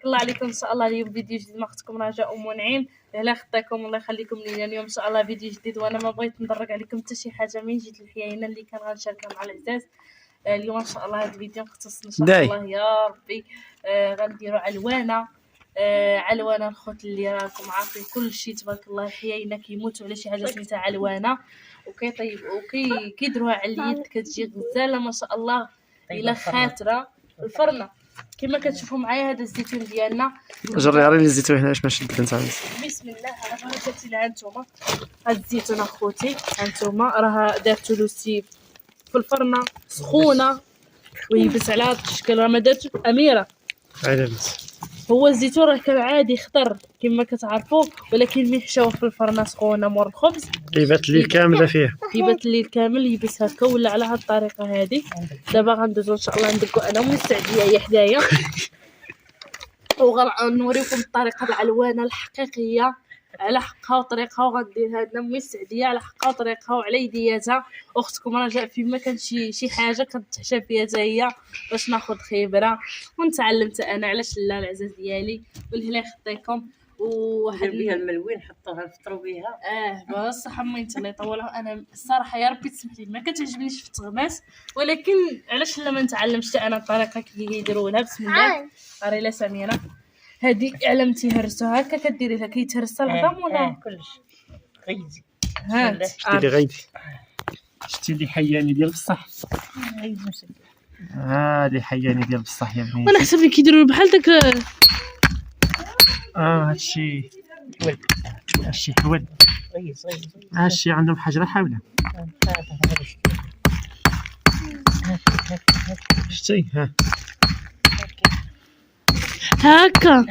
الله عليكم ان شاء الله. اليوم فيديو جديد مع اختكم رجاء ام نعيم. لا خطاكم الله يخليكم ليا. اليوم ان شاء الله فيديو جديد وانا ما بغيت ندرك عليكم حتى شي حاجه من جهه الحياينه اللي كان غنشاركها مع العزاز. اليوم ان شاء الله هذا الفيديو مختص ان شاء الله يا ربي. غنديروا علوانه علوانه الخوت اللي راكم عارفين كل شيء تبارك الله. الحياينه كيموتوا على شي حاجه سميتها علوانه وكيطيب كيديروها على اليد كتجي غزاله ما شاء الله الا خاطره الفرنه كما كتشوفوا معايا. هذا الزيتون ديالنا جري لي الزيتون هنا اش ما شد انت. بسم الله على بركه الله. هانتوما هاد الزيتون اخوتي هانتوما راه دارتو لوسي في الفرنه سخونه ويبس على هاد الشكل. راه ما دارتش اميره عجبت. هو الزيتون راه كان عادي خضر كما كتعرفوا ولكن ملي حشاوه في الفرنه سخونه مور الخبز يبات الليل كامله فيه. يبات الليل كامل يبس هكا ولا على هاد الطريقه هذه. دابا غندوزو ان شاء الله ندقو انا ومستعديه هي حدايا وغنوريكم الطريقه العلوانه الحقيقيه على حقها وطريقها. وغنديرها لنا مستعديه على حقها وطريقها وعلى يدياتها. اختكم رجاء فيما كان شي حاجه كنتحشى فيها حتى هي باش ناخذ خبره ونتعلم حتى انا. علاش لا العزاز ديالي والهلا يخطيكم وواحد بها الملوين حطوها نفطروا بها. بصح امينت الله يطولها. انا الصراحه يا ربي تسمح لي ما كتعجبنيش في التغماس ولكن علاش لا ما نتعلمش انا الطريقه كي يديروها. بسم الله قري لا سميره. هذه علمتي هرسوها هكا كديري لها كيتهرس العظام ولا كلشي غيدي. هات شتي غيدي شتي اللي حياني ديال بصح. هادي حياني ديال بصح يا بنيتي. وانا حسب كيديروا بحال داك هادشي حول. هادشي حول. هادشي عندهم حجره حاوله. شتي ها هكا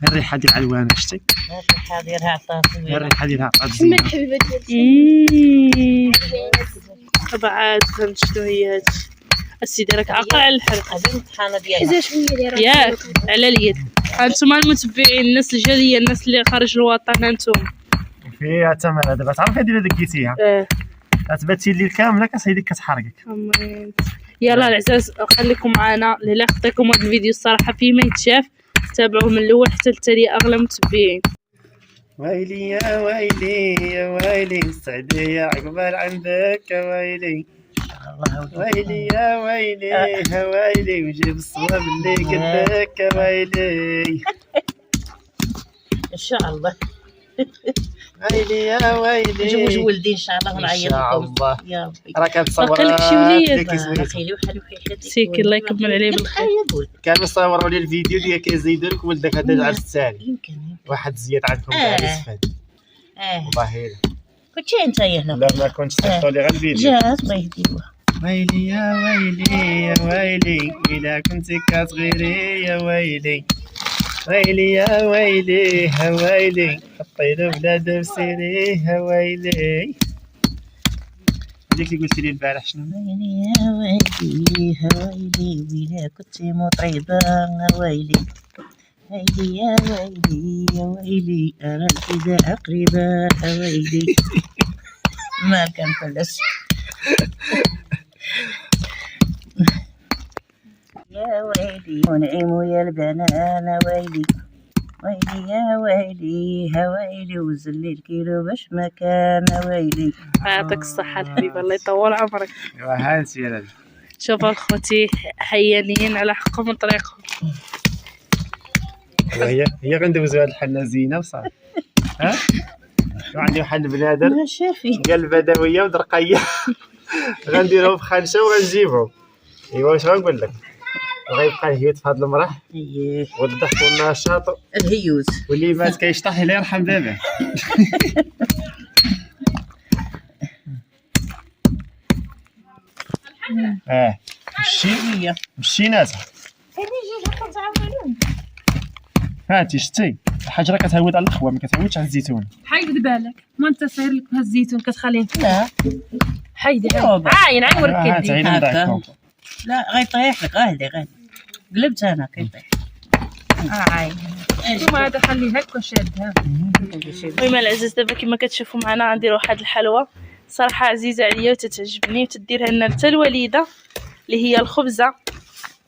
الريحه ديال العلوانه شتي. الريحه ديالها عطاتني. الريحه ديالها عطات زينه. الحبيبه ديالي طبعا فهمت شنو هي هادشي. السيدي راك عاقل على الحلقه. هذه الطحانه ديالها ياك على اليد. هانتوما المتبعين الناس الجاليه الناس اللي خارج الوطن هانتوما فيها تماره. دابا تعرفي ديال دكيتيها تباتي الليل كامله كتصيدك كتحرقك. يلا العزاز خليكم معنا. لا خطيكم هذا الفيديو الصراحه فيما يتشاف تابعوه من الاول حتى التالي اغلى متبعين. ويلي يا ويلي يا ويلي سعدي عقبال عندك يا ويلي. ويلي يا ويلي يا ويلي وجيب الصواب اللي قدك يا ويلي. ان شاء الله. ويلي يا ويلي نجيبوا ولدي ان شاء الله ونعيط لكم يا ربي. راه كتصور باقي لك شي وليد خلي وحال سيكي الله يكمل عليه بالخير. كانوا صوروا لي الفيديو ديال كيزيدوا لك ولدك هذا العرس الثاني يمكن واحد زياد عندكم كاع الاسفل. والله الا كنتي انت هنا لا ما كنتش صيفطوا لي غير الفيديو. جات الله يهديوها. ويلي يا ويلي يا ويلي إلا كنتي كتغيري يا ويلي. ويلي يا ويلي يا ويلي حطينا بلاد بسيري يا ويلي. هذيك اللي قلتي لي البارح شنو؟ ويلي يا ويلي يا ويلي ويلا كنتي مطربة يا ويلي. ويلي يا ويلي يا ويلي أنا الفداء قريبة يا ويلي. ما كان فلس. يا ويلي ونعيم يا البنان ويلي. ويلي يا ويلي يا ويلي وزلي الكيلو باش ما كان ويلي. يعطيك الصحة الحبيبة الله يطول عمرك. ايوا هانتي يا لاله. شوفوا اخوتي حيانيين على حقهم من طريقهم. هي غندوزو هاد الحنه زينه وصافي. ها عندي واحد البنادر شافي قال بدويه ودرقيه غنديرهم في خنشه وغنجيبهم. ايوا واش غنقول لك غيبقى الهيوت في هاد المرح والضحك والنشاط الهيوت واللي مات كيشطح الله يرحم باباه. مشينات هاتي شتي الحجره كتهود على الخوا ما كتهودش على الزيتون. حيد بالك ما انت صاير لك بها الزيتون كتخليه. لا حيدي عاين عورك كدي هكا. لا غيطيح لك غادي قلبت انا كيطيح. عاين ثم هذا خليه هكا شادها. المهم العزاز دابا كما كتشوفوا معنا غندير واحد الحلوى صراحه عزيزه عليا وتتعجبني وتديرها لنا حتى الوالده اللي هي الخبزه،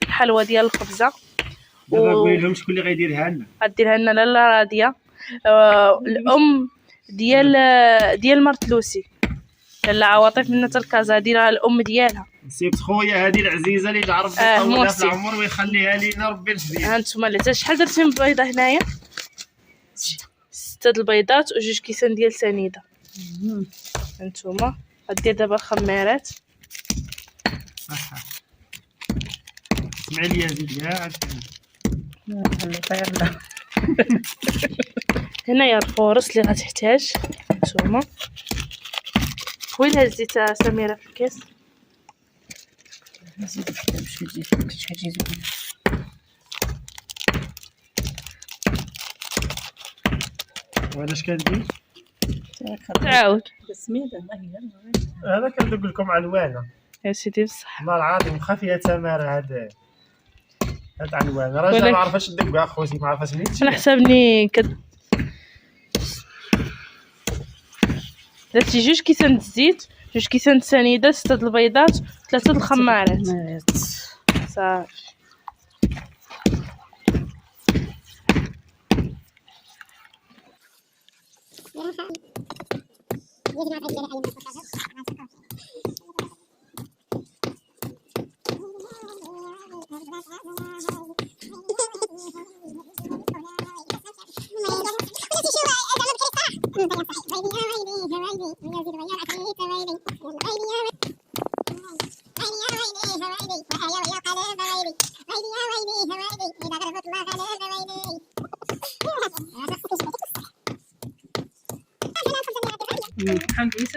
الحلوى ديال الخبزه. دابا قولي لهم شكون اللي غيديرها لنا. غديرها لنا لاله راضيه، الام ديال مرت لوسي، لاله عواطف من الكازا، ديرها الام ديالها. نسيت خويا هذه العزيزه اللي ربي يطولها في العمر ويخليها لينا ربي الحبيب. ها انتم اللي شحال درتي من بيضه هنايا؟ 6 البيضات وجوج كيسان ديال سنيده. هانتوما غدير دابا الخمارات. اسمعي لي زيد ياك هنايا الفورص اللي غتحتاج هانتوما. وين هزيتها سميره في الكاس؟ واش كندير؟ تعاود انا كندق لكم عنوانه يا سيدي بصح. والله العظيم واخا فيها تماره هاد عنوان راه ما عرفاش ندق اخوتي، ما عرفاش منين انا حسابني درتي 2 كيسان الزيت، 2 كيسان السنيده، 6 البيضات، 3 الخمارات صافي.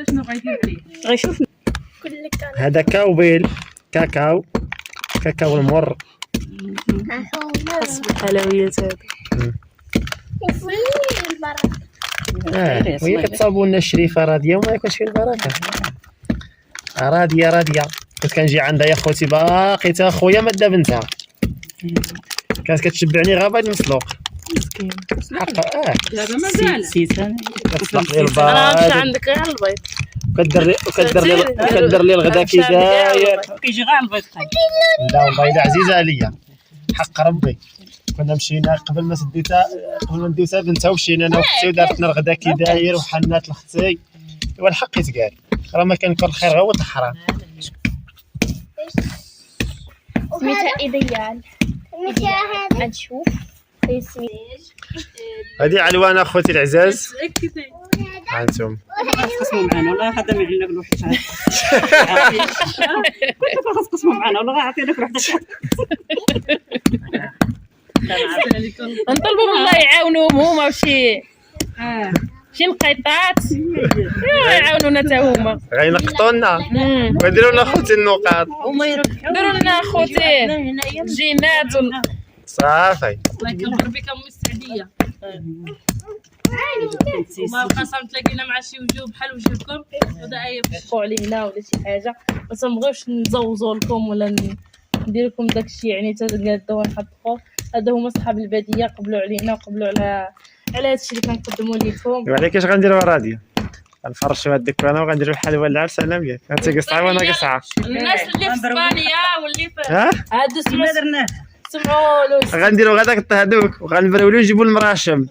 شنو غيدير عليه؟ غيشوف هذا كاوبيل كاكاو المر حسب الحلويات هذا. وهي كتصاوبوا لنا الشريفه راضيه وما يكونش فيه البركه. راضيه كنت كنجي عندها يا خوتي باقي تا خويا ما دا بنتها، كانت كتشبعني غير بيض مسلوق مسكين حقا. دابا مازال سيسان كتطلق لي انا البيض عندك غير البيض، كدر لي الغدا كي داير، كيجي غير البيض. لا البيضه عزيزه عليا حق ربي. كنا مشينا قبل ما نديوها بنتها ومشينا انا وختي ودارت لنا الغدا كي داير وحنات لختي. والحق يتقال راه ما كان كل خير غير ولد الحرام. سميتها إيديال. نشوف هذه عنوان اخوتي العزاز. ها انتم تقسموا معنا ولا هذا ما عندنا واحد شحال خاص تقسموا معنا ولا غنعطينا واحد شحال. نطلبوا من الله يعاونوهم هما وشي شي نقيطات يعاونونا حتى هما، غينقطوا لنا ويديروا لنا خوتي النقاط، ديروا لنا خوتي الجينات صافي. الله يكبر بك امي السعديه. وما القسم تلاقينا مع شي وجوه بحال وجهكم وداعي يفشقوا علينا ولا شي حاجه، ما تنبغيوش نزوزوا لكم ولا ندير لكم داكشي يعني تقادوا ونحطوا. هذا هما صحاب الباديه قبلوا علينا وقبلوا على هادشي اللي كنقدموا لكم. وعليك اش غنديروا راضيه غنفرشوا هاد الدكانه وغنديروا الحلوى العرس انا وياك. انت قصعه وانا قصعه. الناس اللي في اسبانيا واللي في هادو ما درناه سمعوا لوسي غنديروا غداك هذوك وغنبراولو نجيبوا المراشم،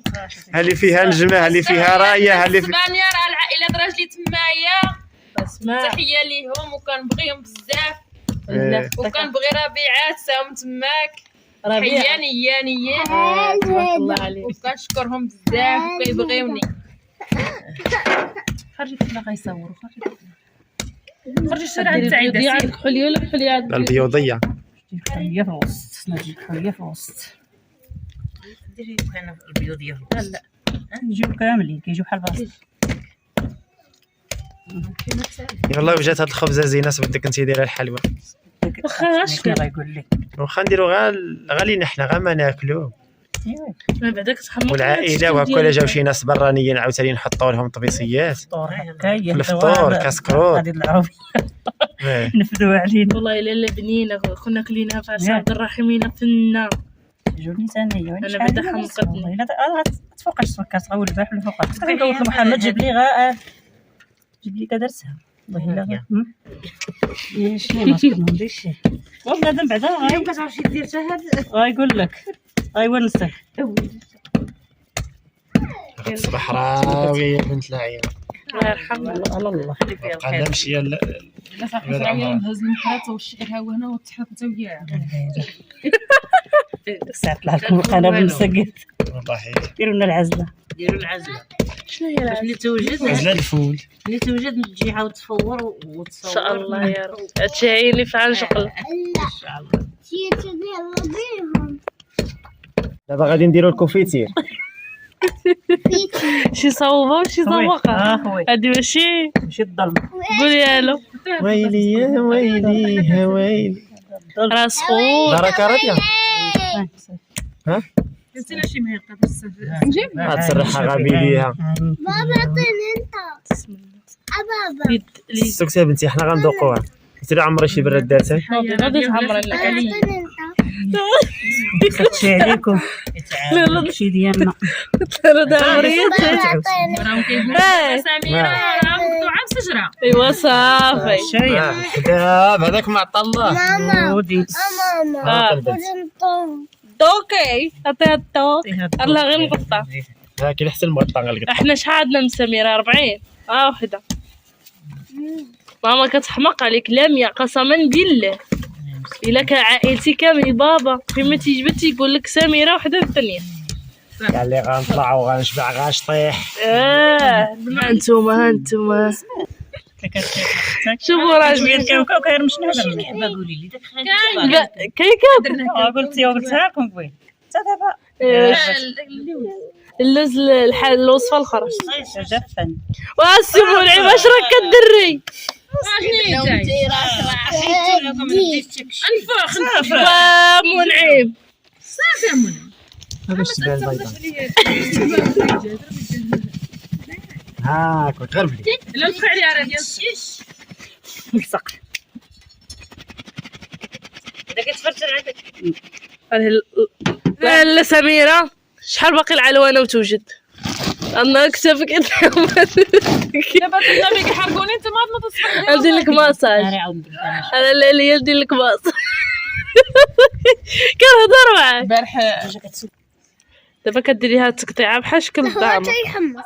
ها اللي فيها نجمه، ها اللي فيها رايه، ها اللي في اسبانيا. راه العائلات راجلي تمايا تحيه ليهم وكنبغيهم بزاف وكنبغي ربيعات ساهم تماك تحيه نيانيه تبارك الله عليك وكنشكرهم بزاف وكيبغيوني. خرجي فينا غيصوروا خرجي الشارع تاعي ديالك حليه ولا حليه البيوضيه حليه في الوسط. نجيب حليه في الوسط. ديري كان البيوضيه لا نجيب كاملين كيجيو بحال بعض. يلاه وجات هاد الخبزه زينه بدك انت ديري الحلوى. واخا شنو غايقول لك واخا نديرو غير لينا حنا غير ما ناكلو ما بعدك تحمق والعائله وهكا. جاو شي ناس برانيين عاوتاني نحطوا لهم طبيسيات هكايا الفطور كاسكروط هذه العربيه نفذوا علينا. والله الا بنينه كنا كليناها في عرس عبد الرحيم فنه جوني ثانيه انا بعدا حمقتني. تفوقاش السكر تغول البارح ولا فوقاش كنقول لك محمد جيب لي غاء جيب لي كدرسها والله لا شنو ما تكملش والله بنادم بعدا غاي كتعرفي دير حتى هاد غايقول لك غايونسك. تصبح راوية يا بنت العيال. الله يرحمها. على الله خليك فيها قال الخير. نمشي لا صافي العيال نهز المحرات والشعر ها هنا والتحرك حتى وياه. ساعة طلع لكم القناه بالمسقط والله ديروا لنا العزله. ديروا العزله شنو هي العزلة؟ ملي توجد عزلة الفول. ملي توجد تجي عاود تصور وتصور ان شاء الله يا رب. هادشي عيني في عنشقل. ان شاء الله. دابا غادي نديرو الكوفيتير. شي صوبه وشي زوقه. خويا هادي ماشي ماشي الظلم. قولي الو. ويلي يا ويلي يا ويلي. راس خو. بركة راضية. ها؟ نسينا شي مهيقه بس نجيب تسرحها غابي ليها. بابا عطيني انت بسم الله. بابا السكسي يا بنتي حنا غندوقوها. سيري عمري شي براد دارتها. نوضي تعمر لك علي. عطيني انت خدشي عليكم لا لا شي ديالنا انا داريت. عطيني راهم كيقولوا سميره راه مقطوعه بشجره. ايوا صافي. شايع دابا هذاك معطى الله. ماما ودي ماما آه. خذ دوكي عطيها الدوق. الله غير نقطع. ها كاين حتى المغطى غنلقى. احنا شحال عندنا من سميرة 40 وحده. ماما كتحمق عليك لامية قسما بالله. الا كان عائلتي كامل بابا فيما تيجبد تيقول لك سميرة وحده الثانية. قال لي غنطلعوا غنشبع غنشطيح. هانتوما شوفوا راه شويه الكاوكاو كير مش نهضر مرحبا قولي لي داك كيكا قلتها لكم قبيل حتى دابا اللوز الوصفه الاخرى. جافن واسمو العيب اش راك كدري. انفخ ومنعم صافي منى هذا الشبال البيضاء. هاك غير بلي. لا نفخ عليها راه ديال الشيش ملصق اذا كتفرجر عندك لا سميرة شحال باقي العلوانة وتوجد. انا كتفك دابا تنامي كيحرقوني انت ما تصبح ندير لك ماساج. ناري عاود بالله انا الليلة ندير لك ماساج. كنهضر معاك البارح دابا كديريها تقطيعه بحال شكل الدعمه. يحمص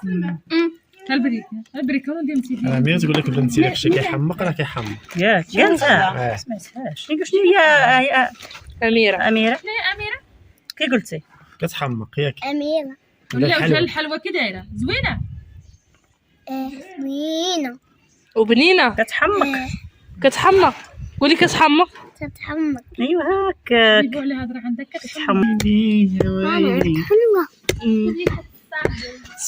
البريكه وين ديمتي راه مين تقول لك بنتي داكشي كيحمق راه كيحمق. ياك انت اه سمعتهاش شنو هي اميره اميره يا اميره كي قلتي كتحمق ياك. أميرة ولا ولا الحلوى. الحلوى كي دايره زوينه زوينة وبنينه كتحمق. قولي كتحمق. تتحمق ايوا هاك يقول على هضره عندك كتحمق تحمل ماما حلوة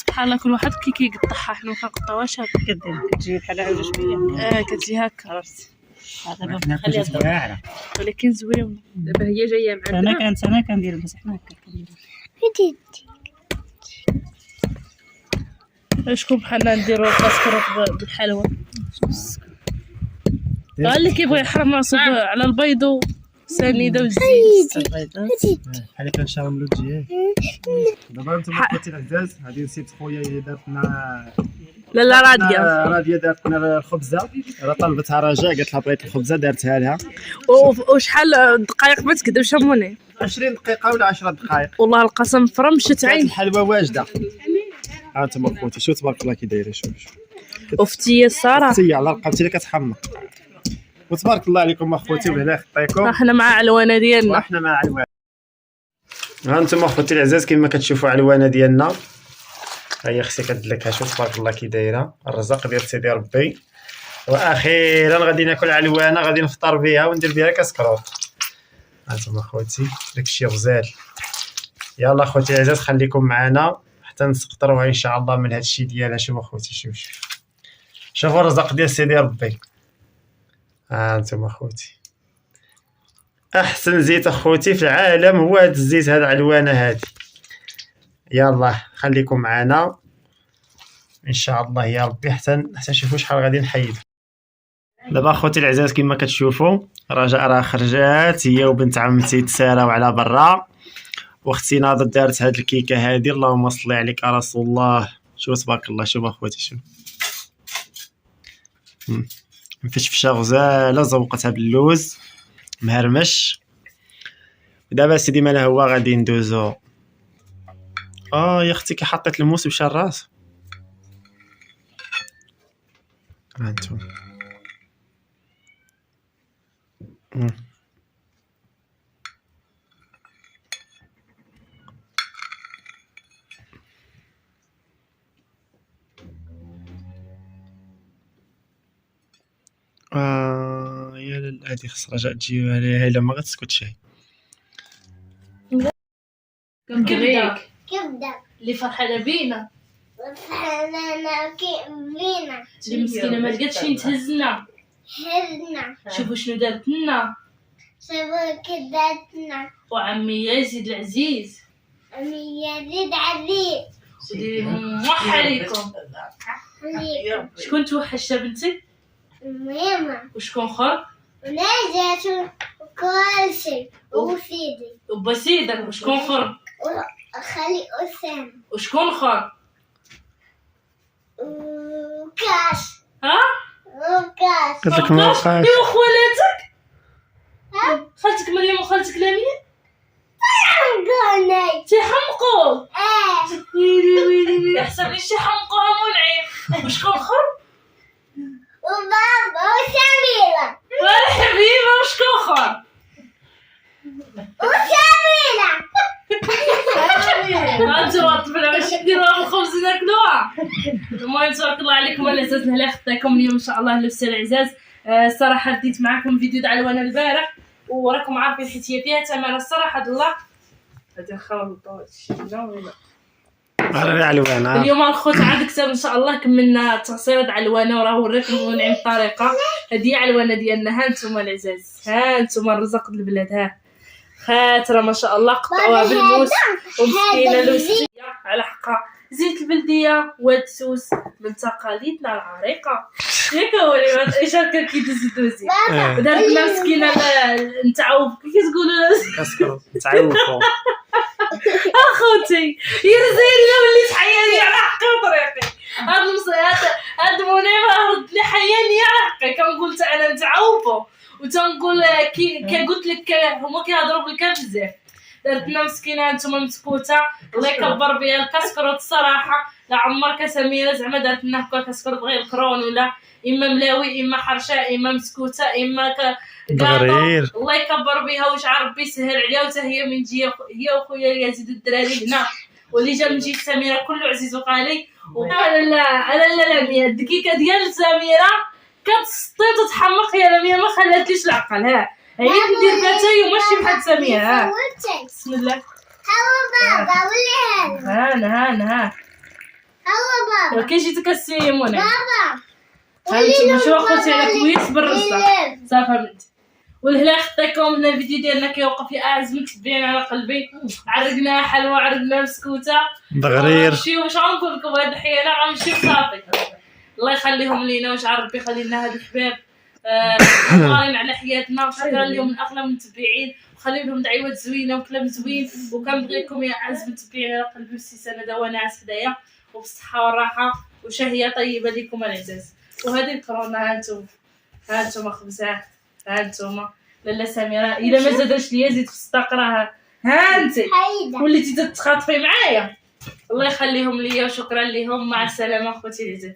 سبحان الله كل واحد كي كيقطعها حنا ما كنقطعوهاش هكا. كدير كتجي بحال عوجه شويه كتجي هكا عرفتي. دابا خليها تدور. واعره. ولكن زوينه. دابا هي جايه معنا انا كندير بس حنا هكا كندير شكون بحالنا نديرو الكاسكروط بالحلوى. قال لي كيبغي يحرم راسو على البيض وسنيده وزيت. بحال كنشرملو الدجاج. دابا انتم اخوتي العزاز غادي نسيت خويا دارت لنا لا راديه. راديه دارت لنا الخبزه. راه طلبتها رجاء قالت لها بغيت الخبزه دارتها لها. وشحال دقائق ما تكذبش اموني 20 دقيقه ولا 10 دقائق. والله القسم فرمشت كانت عين. الحلوى واجده. ها انتم اخوتي شوف تبارك الله كي دايره شوف وفتيه الصراحه سي على رقبتي اللي كتحمق. وتبارك الله عليكم اخوتي وهلا خطيكم. احنا مع علوانه ديالنا. واحنا مع علوان. ها انتم اخوتي العزاز كما كتشوفوا علوانه ديالنا. ها هي اختي كدلكها شوف تبارك الله كي دايره. الرزق ديال سيدي ربي. واخيرا غادي ناكل علوانه غادي نفطر بها وندير بها كاسكروط. ها انتم اخوتي داكشي غزال. يلا اخوتي العزاز خليكم معنا حتى نسقطروها ان شاء الله من هذا الشيء ديالها. شوف اخوتي شوف شوفوا الرزق ديال سيدي ربي. ها انتم اخوتي احسن زيت اخوتي في العالم هو هذا الزيت هذا علوانه هذه. يلا خليكم معنا ان شاء الله يا ربي حتى نشوفوا شحال غادي نحيد. دابا اخوتي العزاز كما كتشوفوا رجاء راه خرجات هي وبنت عمتي تساراو على برا. واختي ناضت دارت هاد الكيكه هادي. اللهم صل عليك يا رسول الله. شوف تبارك الله شوف اخوتي شوف مفشفشه غزاله زوقتها باللوز مهرمش. ودابا سيدي مالا هو غادي ندوزو. يا اختي كي حطيت الموس مشى الراس. هانتو يا لالا هادي خص رجع تجيو عليها الا ما غتسكتش هي. كبدة كبدة اللي فرحانة بينا، فرحانة بينا اللي مسكينة ما لقاتش فين تهزنا. هزنا شوفوا شنو دارت لنا. سووا كدتنا وعمي يزيد العزيز أمي يزيد عزيز موحى عليكم. عليكم شكون توحشت بنتي ماما وشكون اخر ونجاة وكل شيء وسيدي وبسيدك وشكون اخر وخالي أسامة وشكون اخر وكاش ها وكاش قلت لك ما بقاش. ايوا خوالاتك خالتك مريم وخالتك لميا قوني تيحمقوا. ويلي ويلي احسن لي شي حمقوها منعم. وشكون اخر وبابا وسميرة حبيبه وشكون اخر وسميرة انتوا الطفله واش نديروها بالخبز ناكلوها. المهم تبارك الله عليكم العزاز. هلا خطاكم اليوم ان شاء الله لبسه العزاز. الصراحه بديت معكم فيديو تاع الوان البارح وراكم عارفين حيت هي فيها ثمن الصراحه الله. هادي نخلطوا هادشي ولا راه علوان. اليوم الخوت عاد كثر ان شاء الله كملنا التصوير تاع الوانه وراه وريتكم ونعم الطريقه. هذه علوانه ديالنا. ها نتوما العزاز، ها نتوما الرزق البلاد. ها خاطره ما شاء الله قطعوها بالموس ومسكينه لوسيه على حقها زيت البلديه والدسوس من تقاليدنا العريقه. ياك ولي ايش هكا كيدوز دوزي دارت لنا مسكينه نتعوف كي تقولوا كاسكرو تعوفوا اخوتي يرزيني وليت حياني على حقي وطريقي. هاد منيمه رد لي حياني على حقي. كنقول انا نتعوفوا وتنقول كي قلت لك هما كيهضروا بالكلام بزاف. دارت لنا مسكينه نتوما مسكوته الله يكبر بها الكاسكروت الصراحه. لا عمرك سميره زعما دارت لنا هكا كاسكروت غير كرون ولا اما ملاوي اما حرشه اما مسكوته اما دغرير. الله يكبر بها ويجعل ربي يسهل عليها. وتا هي من جهه هي وخويا يزيد الدراري هنا واللي جا من جهه سميره كله عزيز وغالي. لا لميا الدقيقه ديال سميره كتسطي وتتحمق. يا لميا ما خلاتليش العقل. ها هي ندير باتاي وماشي بحال سميره. ها بسم الله. هو بابا ولي هذا ها هو بابا كي جيتك السيمونه بابا هانتوما شو اخوتي على كويس بالرصه صافي بنتي. والهلا خطيكم هنا الفيديو ديالنا كيوقف يا اعز متبعين على قلبي. عرقنا حلوه عرقنا مسكوته دغرير. نمشيو واش غنقول لكم هاد الحيانه غنمشيو صافي. الله يخليهم لينا ويجعل ربي يخلي لنا هاد الحباب غالين على حياتنا. وشكرا لهم من اغلى المتبعين وخلي لهم دعوات زوينه وكلام زوين. وكنبغيكم يا اعز متبعين على قلبي والسيسانه دوانا عز حدايا وبالصحه والراحه وشهيه طيبه لكم العزاز. وهذه الكورونا هانتوما خبزه. هانتوما لاله سميره الا ما زادش ليا زيد في الصداق راها هانتي وليتي تتخاطفي معايا. الله يخليهم ليا وشكرا لهم. مع السلامه اخوتي العزاز.